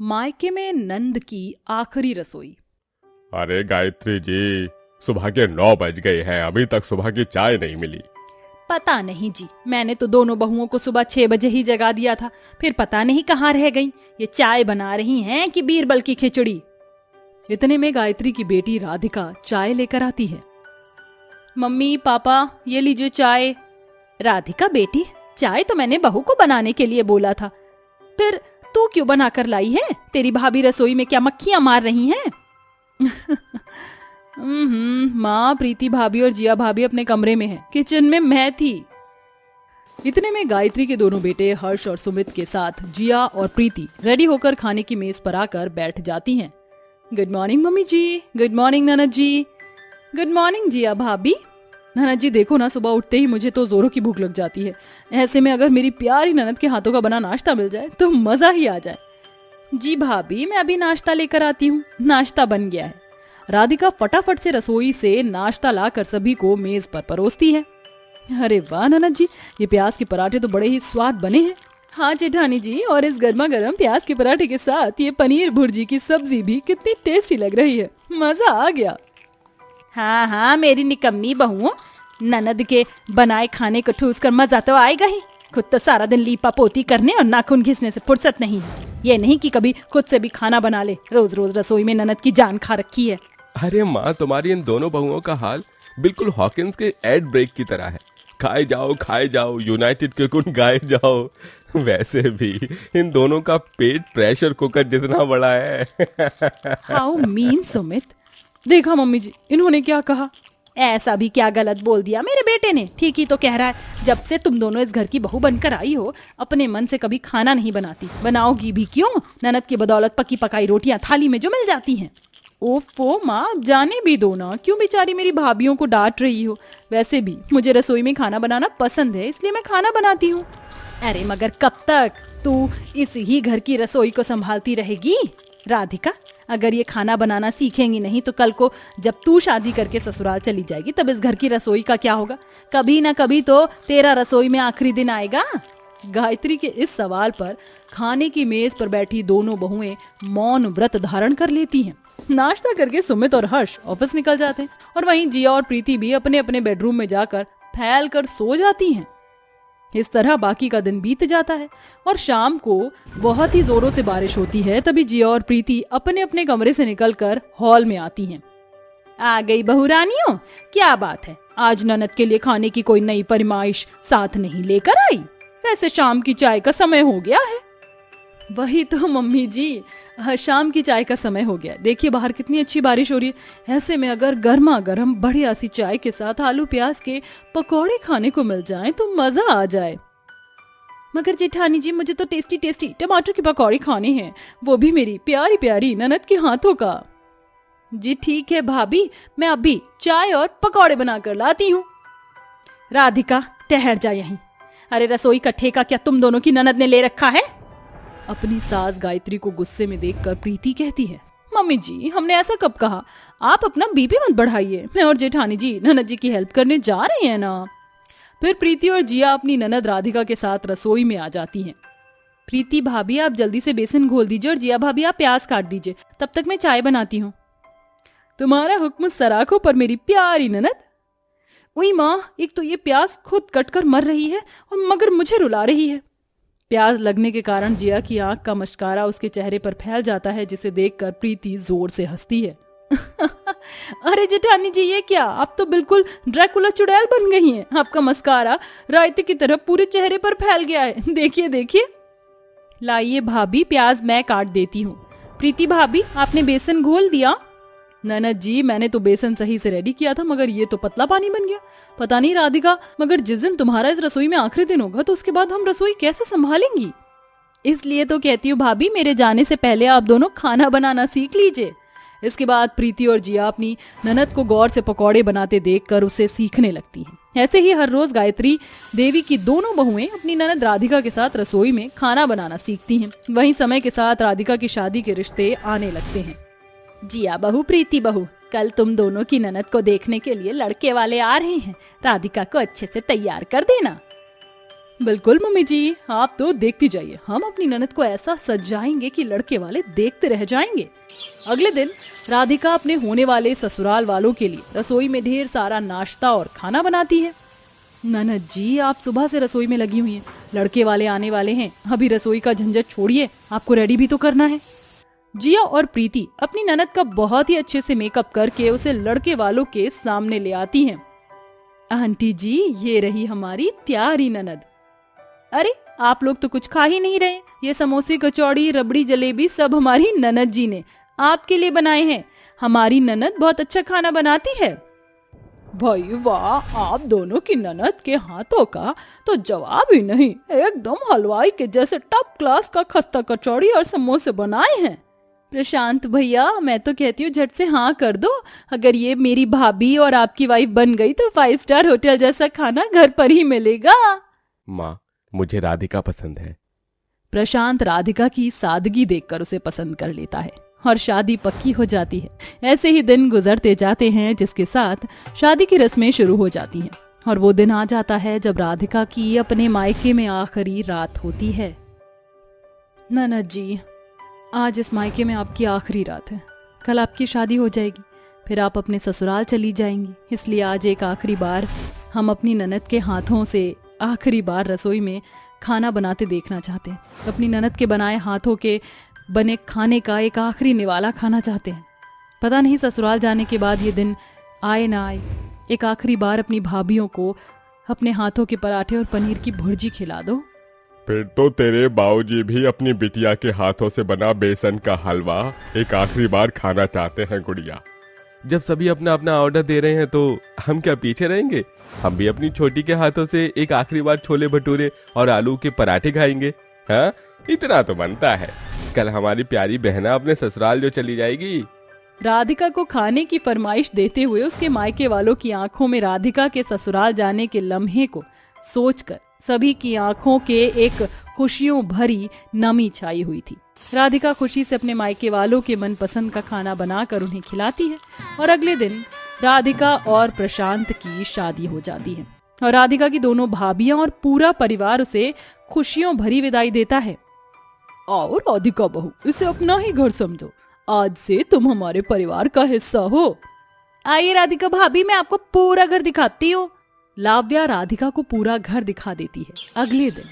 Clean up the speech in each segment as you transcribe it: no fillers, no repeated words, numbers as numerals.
मायके में नंद की आखिरी रसोई। अरे गायत्री जी, सुबह के 9 बज गए हैं, अभी तक सुबह की चाय नहीं मिली। पता नहीं जी, मैंने तो दोनों बहुओं को सुबह 6 बजे ही जगा दिया था, फिर पता नहीं कहाँ रह गईं। ये चाय बना रही हैं कि बीरबल की खिचड़ी। इतने में गायत्री की बेटी राधिका चाय लेकर आती है। मम्मी पापा ये लीजिए चाय। राधिका बेटी, चाय तो मैंने बहू को बनाने के लिए बोला था, फिर तू क्यों बनाकर लाई है? तेरी भाभी रसोई में क्या मक्खियां मार रही हैं? माँ, प्रीति भाभी और जिया भाभी अपने कमरे में हैं, किचन में मैं थी। इतने में गायत्री के दोनों बेटे हर्ष और सुमित के साथ जिया और प्रीति रेडी होकर खाने की मेज पर आकर बैठ जाती हैं। गुड मॉर्निंग मम्मी जी, गुड मॉर्निंग ननद जी, गुड मॉर्निंग जिया भाभी। ननद जी देखो ना, सुबह उठते ही मुझे तो जोरों की भूख लग जाती है। ऐसे में अगर मेरी प्यारी ननद के हाथों का बना नाश्ता मिल जाए तो मजा ही आ जाए। जी भाभी, मैं अभी नाश्ता लेकर आती हूँ, नाश्ता बन गया है। राधिका फटाफट से रसोई से नाश्ता लाकर सभी को मेज पर परोसती है। अरे वाह ननद जी, ये प्याज के पराठे तो बड़े ही स्वाद बने हैं। हाँ जेठानी जी, और इस गर्मा गर्म प्याज के पराठे के साथ ये पनीर भुर्जी की सब्जी भी कितनी टेस्टी लग रही है, मजा आ गया। हाँ हाँ मेरी निकम्मी बहुओं, ननद के बनाए खाने को ठूस कर मजा तो आएगा ही। खुद तो सारा दिन लीपा पोती करने और नाखून घिसने से फुर्सत नहीं है। ये नहीं कि कभी खुद से भी खाना बना ले, रोज रोज रसोई में ननद की जान खा रखी है। अरे माँ, तुम्हारी इन दोनों बहुओं का हाल बिल्कुल हॉकिंस के एड ब्रेक की तरह है। खाए जाओ, यूनाइटेड के गुण गाए जाओ। वैसे भी इन दोनों का पेट प्रेशर कुकर जितना बड़ा है। How mean Sumit. देखा मम्मी जी, इन्होंने क्या कहा? ऐसा भी क्या गलत बोल दिया मेरे बेटे ने? ठीक ही तो कह रहा है। जब से तुम दोनों इस घर की बहू बनकर आई हो, अपने मन से कभी खाना नहीं बनाती। बनाओगी भी क्यों? ननद की बदौलत पकी पकाई रोटियां थाली में जो मिल जाती हैं। ओफो माँ, जाने भी दो ना, क्यों बेचारी मेरी भाभीियों को डांट रही हो? वैसे भी मुझे रसोई में खाना बनाना पसंद है, इसलिए मैं खाना बनाती हूँ। अरे मगर कब तक तू इस ही घर की रसोई को संभालती रहेगी? राधिका, अगर ये खाना बनाना सीखेंगी नहीं तो कल को जब तू शादी करके ससुराल चली जाएगी तब इस घर की रसोई का क्या होगा? कभी ना कभी तो तेरा रसोई में आखिरी दिन आएगा। गायत्री के इस सवाल पर खाने की मेज पर बैठी दोनों बहुएं मौन व्रत धारण कर लेती हैं। नाश्ता करके सुमित और हर्ष ऑफिस निकल जाते हैं और वहीं जिया और प्रीति भी अपने अपने बेडरूम में जाकर फैल कर सो जाती हैं। इस तरह बाकी का दिन बीत जाता है और शाम को बहुत ही जोरों से बारिश होती है। तभी जिया और प्रीति अपने अपने कमरे से निकलकर हॉल में आती हैं। आ गई बहुरानियों, क्या बात है, आज ननद के लिए खाने की कोई नई फरमाइश साथ नहीं लेकर आई? वैसे शाम की चाय का समय हो गया है। वही तो मम्मी जी, शाम की चाय का समय हो गया। देखिए बाहर कितनी अच्छी बारिश हो रही है। ऐसे में अगर गर्मा गर्म बढ़िया सी चाय के साथ आलू प्याज के पकौड़े खाने को मिल जाएं तो मजा आ जाए। मगर जेठानी जी, मुझे तो टेस्टी टेस्टी टमाटर के पकौड़े खाने हैं, वो भी मेरी प्यारी प्यारी ननद के हाथों का। जी ठीक है भाभी, मैं अभी चाय और पकौड़े बनाकर लाती हूँ। राधिका ठहर जा यहीं। अरे रसोई का ठेका क्या तुम दोनों की ननद ने ले रखा है? अपनी सास गायत्री को गुस्से में देखकर प्रीति कहती है। मम्मी जी, हमने ऐसा कब कहा? आप अपना बीपी मत बढ़ाइए। मैं और जेठानी जी ननद जी की हेल्प करने जा रहे हैं ना। फिर प्रीति और जिया अपनी ननद राधिका के साथ रसोई में आ जाती हैं। प्रीति भाभी, आप जल्दी से बेसन घोल दीजिए और जिया भाभी आप प्याज काट दीजिए, तब तक मैं चाय बनाती हूँ। तुम्हारा हुक्म सराखों पर मेरी प्यारी ननद। उई माँ, एक तो ये प्याज खुद कटकर मर रही है और मगर मुझे रुला रही है। प्याज लगने के कारण जिया की आंख का मस्कारा उसके चेहरे पर फैल जाता है, जिसे देखकर प्रीति जोर से हंसती है। अरे जेठानी जी, ये क्या, आप तो बिल्कुल ड्रैकुला चुड़ैल बन गई हैं। आपका मस्कारा रायते की तरह पूरे चेहरे पर फैल गया है। देखिए देखिए। लाइए भाभी, प्याज मैं काट देती हूँ। प्रीति भाभी, आपने बेसन घोल दिया? ननद जी, मैंने तो बेसन सही से रेडी किया था, मगर ये तो पतला पानी बन गया। पता नहीं राधिका, मगर जिस दिन तुम्हारा इस रसोई में आखिरी दिन होगा तो उसके बाद हम रसोई कैसे संभालेंगी? इसलिए तो कहती हूँ भाभी, मेरे जाने से पहले आप दोनों खाना बनाना सीख लीजिए। इसके बाद प्रीति और जिया अपनी ननद को गौर से पकौड़े बनाते देखकर उसे सीखने लगती हैं। ऐसे ही हर रोज गायत्री देवी की दोनों बहुएं अपनी ननद राधिका के साथ रसोई में खाना बनाना सीखती हैं। वहीं समय के साथ राधिका की शादी के रिश्ते आने लगते हैं। जिया बहू, प्रीति बहू, कल तुम दोनों की ननद को देखने के लिए लड़के वाले आ रहे हैं। राधिका को अच्छे से तैयार कर देना। बिल्कुल मम्मी जी, आप तो देखती जाइए, हम अपनी ननद को ऐसा सजाएंगे कि लड़के वाले देखते रह जाएंगे। अगले दिन राधिका अपने होने वाले ससुराल वालों के लिए रसोई में ढेर सारा नाश्ता और खाना बनाती है। ननद जी, आप सुबह से रसोई में लगी हुई हैं, लड़के वाले आने वाले हैं, अभी रसोई का झंझट छोड़िए, आपको रेडी भी तो करना है। जिया और प्रीति अपनी ननद का बहुत ही अच्छे से मेकअप करके उसे लड़के वालों के सामने ले आती हैं। आंटी जी, ये रही हमारी प्यारी ननद। अरे, आप लोग तो कुछ खा ही नहीं रहे, ये समोसे, कचौड़ी, रबड़ी, जलेबी सब हमारी ननद जी ने आपके लिए बनाए हैं। हमारी ननद बहुत अच्छा खाना बनाती है। भाई वाह, आप दोनों की ननद के हाथों का तो जवाब ही नहीं, एकदम हलवाई के जैसे टॉप क्लास का खस्ता कचौड़ी और समोसे बनाए हैं। प्रशांत भैया, मैं तो कहती हूँ झट से हाँ कर दो, अगर ये मेरी भाभी और आपकी वाइफ बन गई तो 5 स्टार होटल जैसा खाना घर पर ही मिलेगा। माँ, मुझे राधिका पसंद है। प्रशांत राधिका की सादगी देखकर उसे पसंद कर लेता है और शादी पक्की हो जाती है। ऐसे ही दिन गुजरते जाते हैं, जिसके साथ शादी की रस्में शुरू हो जाती हैं। और वो दिन आ जाता है जब राधिका की अपने मायके में आखिरी रात होती है। ननद जी, आज इस मायके में आपकी आखिरी रात है, कल आपकी शादी हो जाएगी, फिर आप अपने ससुराल चली जाएंगी। इसलिए आज एक आखिरी बार हम अपनी ननद के हाथों से आखिरी बार रसोई में खाना बनाते देखना चाहते हैं। अपनी ननद के बनाए हाथों के बने खाने का एक आखिरी निवाला खाना चाहते हैं। पता नहीं ससुराल जाने के बाद ये दिन आए ना आए। एक आखिरी बार अपनी भाभीयों को अपने हाथों के पराठे और पनीर की भुर्जी खिला दो। फिर तो तेरे बाबूजी भी अपनी बिटिया के हाथों से बना बेसन का हलवा एक आखिरी बार खाना चाहते हैं गुड़िया। जब सभी अपना अपना ऑर्डर दे रहे हैं तो हम क्या पीछे रहेंगे? हम भी अपनी छोटी के हाथों से एक आखिरी बार छोले भटूरे और आलू के पराठे खाएंगे। हाँ, इतना तो बनता है। कल हमारी प्यारी बहना अपने ससुराल जो चली जाएगी। राधिका को खाने की फरमाइश देते हुए उसके मायके वालों की आंखों में राधिका के ससुराल जाने के लम्हे को सोचकर सभी की आंखों के एक खुशियों भरी नमी छाई हुई थी। राधिका खुशी से अपने मायके वालों के मनपसंद का खाना बनाकर उन्हें खिलाती है और अगले दिन राधिका और प्रशांत की शादी हो जाती है और राधिका की दोनों भाभियां और पूरा परिवार उसे खुशियों भरी विदाई देता है। आओ राधिका बहू, इसे अपना ही घर समझो, आज से तुम हमारे परिवार का हिस्सा हो। आइए राधिका भाभी, मैं आपको पूरा घर दिखाती हूँ। लाव्या राधिका को पूरा घर दिखा देती है। अगले दिन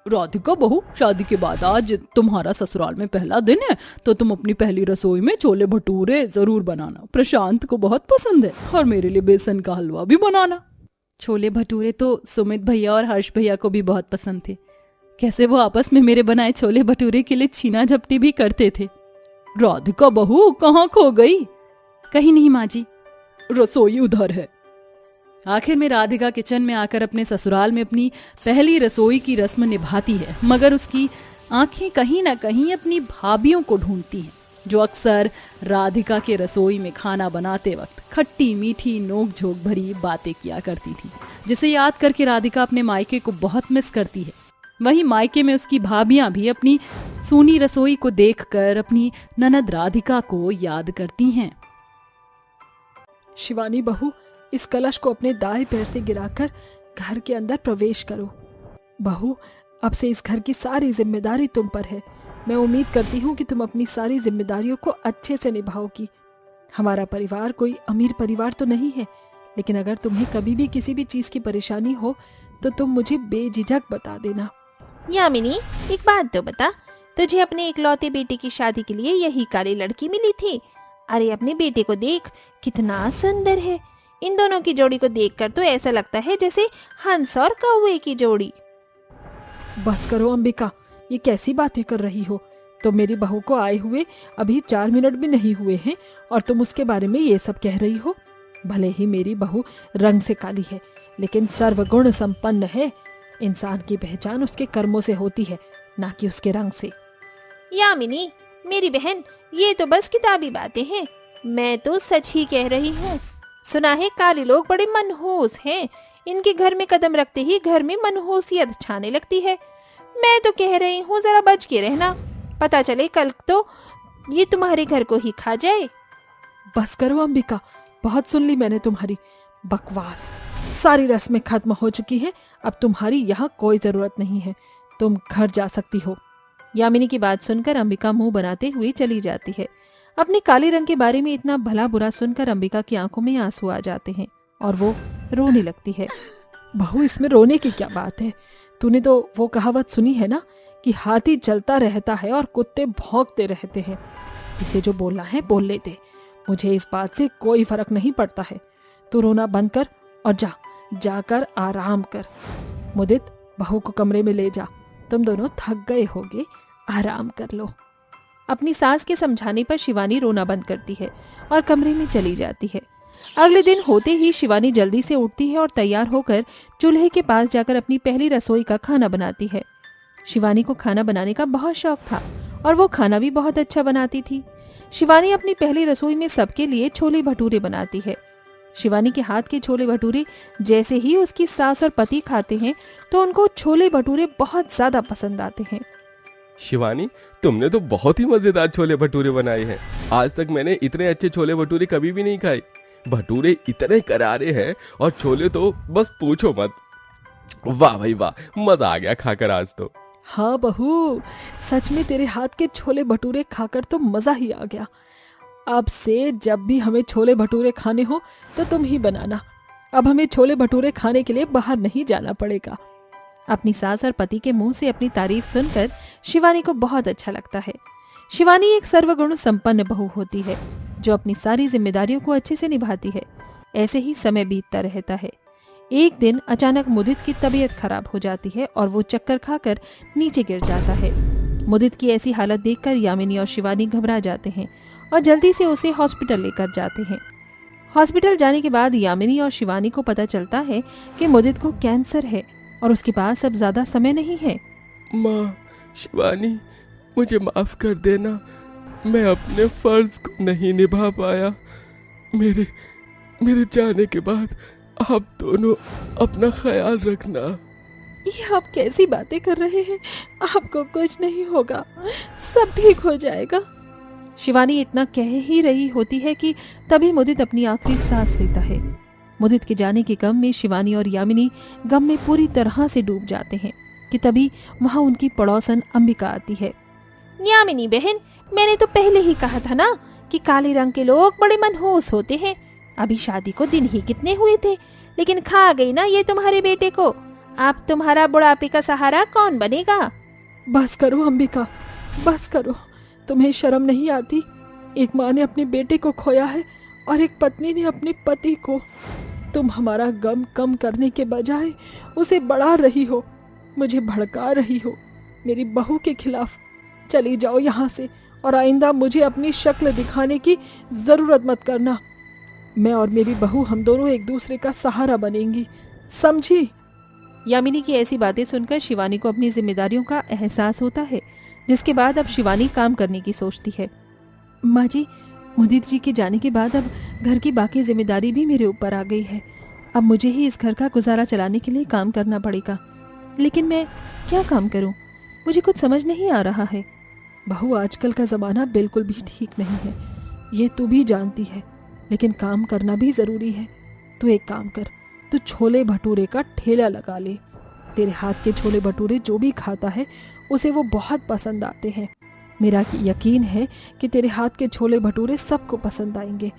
राधिका बहू, शादी के बाद आज तुम्हारा ससुराल में पहला दिन है, तो तुम अपनी पहली रसोई में छोले भटूरे जरूर बनाना। प्रशांत को बहुत पसंद है, और मेरे लिए बेसन का हलवा भी बनाना। छोले भटूरे तो सुमित भैया और हर्ष भैया को भी बहुत पसंद थे। कैसे वो आपस में मेरे बनाए छोले भटूरे के लिए छीना झपटी भी करते थे। राधिका बहू कहाँ खो गई? कहीं नहीं माँ जी, रसोई उधर है। आखिर में राधिका किचन में आकर अपने ससुराल में अपनी पहली रसोई की रस्म निभाती है, मगर उसकी आंखें कहीं ना कहीं अपनी भाभियों को ढूंढती हैं, जो अक्सर राधिका के रसोई में खाना बनाते वक्त खट्टी मीठी नोक झोंक भरी बातें किया करती थी, जिसे याद करके राधिका अपने मायके को बहुत मिस करती है। वहीं मायके में उसकी भाभियां भी अपनी सूनी रसोई को देखकर अपनी ननद राधिका को याद करती हैं। शिवानी बहू, इस कलश को अपने दाएं पैर से गिराकर घर के अंदर प्रवेश करो। बहू, अब से इस घर की सारी जिम्मेदारी तुम पर है। मैं उम्मीद करती हूँ कि तुम अपनी सारी जिम्मेदारियों को अच्छे से निभाओगी। हमारा परिवार कोई अमीर परिवार तो नहीं है, लेकिन अगर तुम्हें कभी भी किसी भी चीज की परेशानी हो तो तुम मुझे बेझिझक बता देना। यामिनी, एक बात तो बता, तुझे अपने इकलौते बेटे की शादी के लिए यही काली लड़की मिली थी? अरे अपने बेटे को देख, कितना सुंदर है। इन दोनों की जोड़ी को देखकर तो ऐसा लगता है जैसे हंस और कौवे की जोड़ी। बस करो अंबिका, ये कैसी बातें कर रही हो? तो मेरी बहू को आए हुए अभी 4 मिनट भी नहीं हुए हैं और तुम उसके बारे में ये सब कह रही हो। भले ही मेरी बहू रंग से काली है, लेकिन सर्वगुण संपन्न है। इंसान की पहचान उसके कर्मों से होती है, ना कि उसके रंग से। यामिनी मेरी बहन, ये तो बस किताबी बातें हैं, मैं तो सच ही कह रही हूँ। सुना है काले लोग बड़े मनहूस हैं, इनके घर में कदम रखते ही घर में मनहूसियत छाने लगती है। मैं तो कह रही हूँ जरा बच के रहना, पता चले कल तो ये तुम्हारे घर को ही खा जाए। बस करो अंबिका, बहुत सुन ली मैंने तुम्हारी बकवास। सारी रस्में खत्म हो चुकी हैं, अब तुम्हारी यहाँ कोई जरूरत नहीं है, तुम घर जा सकती हो। यामिनी की बात सुनकर अंबिका मुंह बनाते हुए चली जाती है। अपने काले रंग के बारे में इतना भला बुरा सुनकर अंबिका की आंखों में आंसू आ जाते हैं और वो रोने लगती है। बहू, इसमें रोने की क्या बात है? तूने तो वो कहावत सुनी है ना कि हाथी चलता रहता है और कुत्ते भौंकते रहते हैं। जिसे जो बोलना है बोल ले दे, मुझे इस बात से कोई फर्क नहीं पड़ता है। तू रोना बंद कर और जाकर आराम कर। मुदित, बहू को कमरे में ले जा, तुम दोनों थक गए होगे, आराम कर लो। अपनी सास के समझाने पर शिवानी रोना बंद करती है और कमरे में चली जाती है। अगले दिन होते ही शिवानी जल्दी से उठती है और तैयार होकर चूल्हे के पास जाकर अपनी पहली रसोई का खाना बनाती है। शिवानी को खाना बनाने का बहुत शौक था और वो खाना भी बहुत अच्छा बनाती थी। शिवानी अपनी पहली रसोई में सबके लिए छोले भटूरे बनाती है। शिवानी के हाथ के छोले भटूरे जैसे ही उसकी सास और पति खाते हैं तो उनको छोले भटूरे बहुत ज्यादा पसंद आते हैं। शिवानी, तुमने तो बहुत ही मजेदार छोले भटूरे बनाए हैं। आज तक मैंने इतने अच्छे छोले भटूरे कभी भी नहीं खाए। भटूरे इतने करारे हैं और छोले तो बस पूछो मत। वाह भाई वाह, मजा आ गया खाकर आज तो। हाँ बहू, सच में तेरे हाथ के छोले भटूरे खाकर तो मजा ही आ गया। अब से जब भी हमें छोले भटूरे खाने हो तो तुम ही बनाना। अब हमें छोले भटूरे खाने के लिए बाहर नहीं जाना पड़ेगा। अपनी सास और पति के मुंह से अपनी तारीफ सुनकर शिवानी को बहुत अच्छा लगता है। शिवानी एक सर्वगुण संपन्न बहू होती है जो अपनी सारी जिम्मेदारियों को अच्छे से निभाती है। ऐसे ही समय बीतता रहता है। एक दिन अचानक मुदित की तबीयत खराब हो जाती है और वो चक्कर खाकर नीचे गिर जाता है। मुदित की ऐसी हालत देखकर यामिनी और शिवानी घबरा जाते हैं और जल्दी से उसे हॉस्पिटल लेकर जाते हैं। हॉस्पिटल जाने के बाद यामिनी और शिवानी को पता चलता है कि मुदित को कैंसर है और उसके पास अब ज्यादा समय नहीं है। माँ, शिवानी, मुझे माफ कर देना, मैं अपने फर्ज को नहीं निभा पाया। मेरे जाने के बाद आप दोनों अपना ख्याल रखना। ये आप कैसी बातें कर रहे हैं? आपको कुछ नहीं होगा, सब ठीक हो जाएगा। शिवानी इतना कह ही रही होती है कि तभी मुदित अपनी आखिरी सांस लेता है। मुदित के जाने के गम में शिवानी और यामिनी गम में पूरी तरह से डूब जाते हैं कि तभी वहाँ उनकी पड़ोसन अंबिका आती है। यामिनी बहन, मैंने तो पहले ही कहा था ना कि काले रंग के लोग बड़े मनहूस होते हैं। अभी शादी को दिन ही कितने हुए थे, लेकिन खा गई ना ये तुम्हारे बेटे को। अब तुम्हारा बुढ़ापे का सहारा कौन बनेगा? बस करो अंबिका, बस करो। तुम्हें शर्म नहीं आती? एक माँ ने अपने बेटे को खोया है और एक पत्नी ने अपने पति को। तुम हमारा गम कम करने के बजाय उसे बढ़ा रही हो, मुझे भड़का रही हो मेरी बहू के खिलाफ। चली जाओ यहाँ से और आइंदा मुझे अपनी शक्ल दिखाने की जरूरत मत करना। मैं और मेरी बहू, हम दोनों एक दूसरे का सहारा बनेंगी, समझी? यामिनी की ऐसी बातें सुनकर शिवानी को अपनी जिम्मेदारियों का एहसास होता है, जिसके बाद अब शिवानी काम करने की सोचती है। माँ जी, मुदित जी के जाने के बाद अब घर की बाकी जिम्मेदारी भी मेरे ऊपर आ गई है। अब मुझे ही इस घर का गुजारा चलाने के लिए काम करना पड़ेगा। लेकिन मैं क्या काम करूं? मुझे कुछ समझ नहीं आ रहा है। बहू, आजकल का जमाना बिल्कुल भी ठीक नहीं है, ये तू भी जानती है, लेकिन काम करना भी जरूरी है। तू एक काम कर, तू छोले भटूरे का ठेला लगा ले। तेरे हाथ के छोले भटूरे जो भी खाता है उसे वो बहुत पसंद आते हैं। मेरा यकीन है कि तेरे हाथ के छोले भटूरे सबको पसंद आएंगे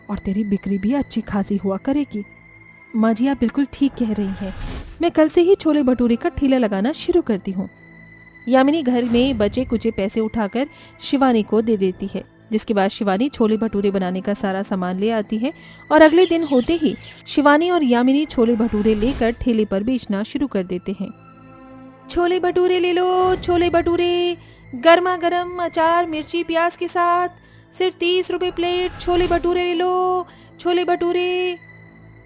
और तेरी बिक्री भी अच्छी खासी हुआ करेगी। माँ जी, आप बिल्कुल ठीक कह रही हैं। मैं कल से ही छोले भटूरे का ठेला लगाना शुरू करती हूँ। यामिनी घर में बचे कुचे पैसे उठाकर शिवानी को दे देती है, जिसके बाद शिवानी छोले भटूरे बनाने का सारा सामान ले आती है और अगले दिन होते ही शिवानी और यामिनी छोले भटूरे लेकर ठेले पर बेचना शुरू कर देते हैं। छोले भटूरे ले लो, छोले भटूरे, गर्मा गर्म अचार मिर्ची प्याज के साथ, सिर्फ 30 रुपए प्लेट। छोले भटूरे ले लो, छोले भटूरे।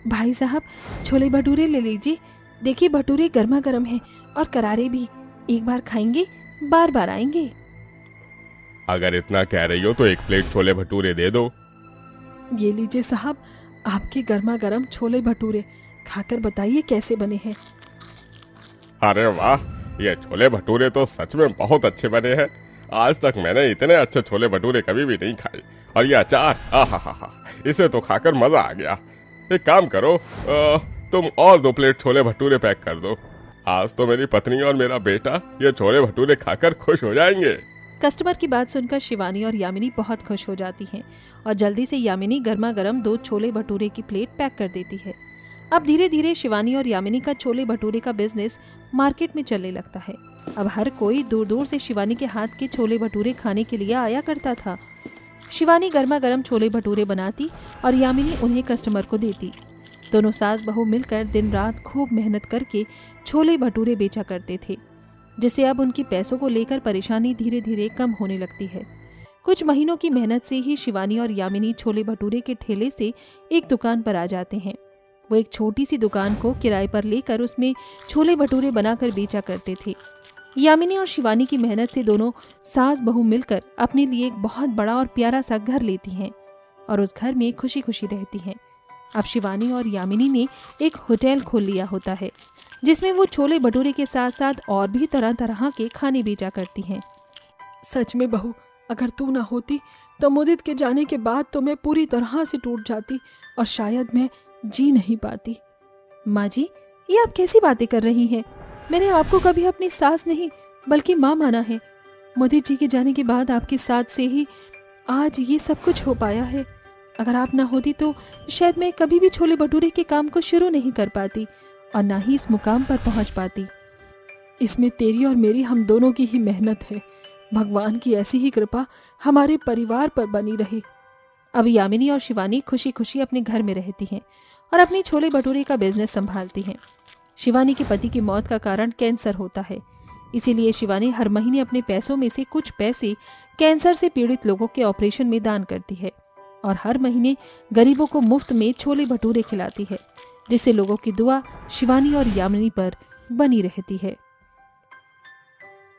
भाई साहब, छोले भटूरे ले लीजिए, देखिए भटूरे गर्मा गर्म हैं और करारे भी। एक बार खाएंगे बार बार आएंगे। अगर इतना कह रही हो तो एक प्लेट छोले भटूरे दे दो। ये लीजिए साहब, आपके गर्मा गर्म छोले भटूरे, खाकर बताइए कैसे बने हैं। अरे वाह, ये छोले भटूरे तो सच में बहुत अच्छे बने हैं। आज तक मैंने इतने अच्छे छोले भटूरे कभी भी नहीं खाए। और ये अचार, आहा, इसे तो खाकर मजा आ गया। एक काम करो, तुम और 2 प्लेट छोले भटूरे पैक कर दो। आज तो मेरी पत्नी और मेरा बेटा ये छोले भटूरे खाकर खुश हो जाएंगे। कस्टमर की बात सुनकर शिवानी और यामिनी बहुत खुश हो जाती हैं और जल्दी से यामिनी गर्मा गर्म 2 छोले भटूरे की प्लेट पैक कर देती है। अब धीरे धीरे शिवानी और यामिनी का छोले भटूरे का बिजनेस मार्केट में चलने लगता है। अब हर कोई दूर दूर से शिवानी के हाथ के छोले भटूरे खाने के लिए आया करता था। शिवानी गर्मा गर्म छोले भटूरे बनाती और यामिनी उन्हें कस्टमर को देती। दोनों सास बहू मिलकर दिन रात खूब मेहनत करके छोले भटूरे बेचा करते थे, जिससे अब उनकी पैसों को लेकर परेशानी धीरे धीरे कम होने लगती है। कुछ महीनों की मेहनत से ही शिवानी और यामिनी छोले भटूरे के ठेले से एक दुकान पर आ जाते हैं। वो एक छोटी सी दुकान को किराए पर लेकर उसमें छोले भटूरे बनाकर बेचा करते थे। यामिनी और शिवानी की मेहनत से दोनों सास बहू मिलकर अपने लिए एक बहुत बड़ा और प्यारा सा घर लेती हैं और उस घर में खुशी खुशी रहती हैं। अब शिवानी और यामिनी ने एक होटल खोल लिया होता है, जिसमें वो छोले भटूरे के साथ साथ और भी तरह तरह के खाने बेचा करती हैं। सच में बहू, अगर तू ना होती तो मुदित के जाने के बाद तो मैं पूरी तरह से टूट जाती और शायद मैं जी नहीं पाती। माँ जी, ये आप कैसी बातें कर रही हैं? मैंने आपको कभी अपनी सास नहीं बल्कि माँ माना है। मुदित जी के जाने के बाद आपके साथ से ही आज ये सब कुछ हो पाया है। अगर आप ना होती तो शायद मैं कभी भी छोले भटूरे के काम को शुरू नहीं कर पाती और ना ही इस मुकाम पर पहुंच पाती। इसमें तेरी और मेरी हम दोनों की ही मेहनत है। भगवान की ऐसी ही कृपा हमारे परिवार पर बनी रहे। अब यामिनी और शिवानी खुशी खुशी अपने घर में रहती हैं और अपनी छोले भटूरे का बिजनेस संभालती हैं। शिवानी के पति की मौत का कारण कैंसर होता है, इसीलिए शिवानी हर महीने अपने पैसों में से कुछ पैसे कैंसर से पीड़ित लोगों के ऑपरेशन में दान करती है और हर महीने गरीबों को मुफ्त में छोले भटूरे खिलाती है, जिससे लोगों की दुआ शिवानी और यामिनी पर बनी रहती है।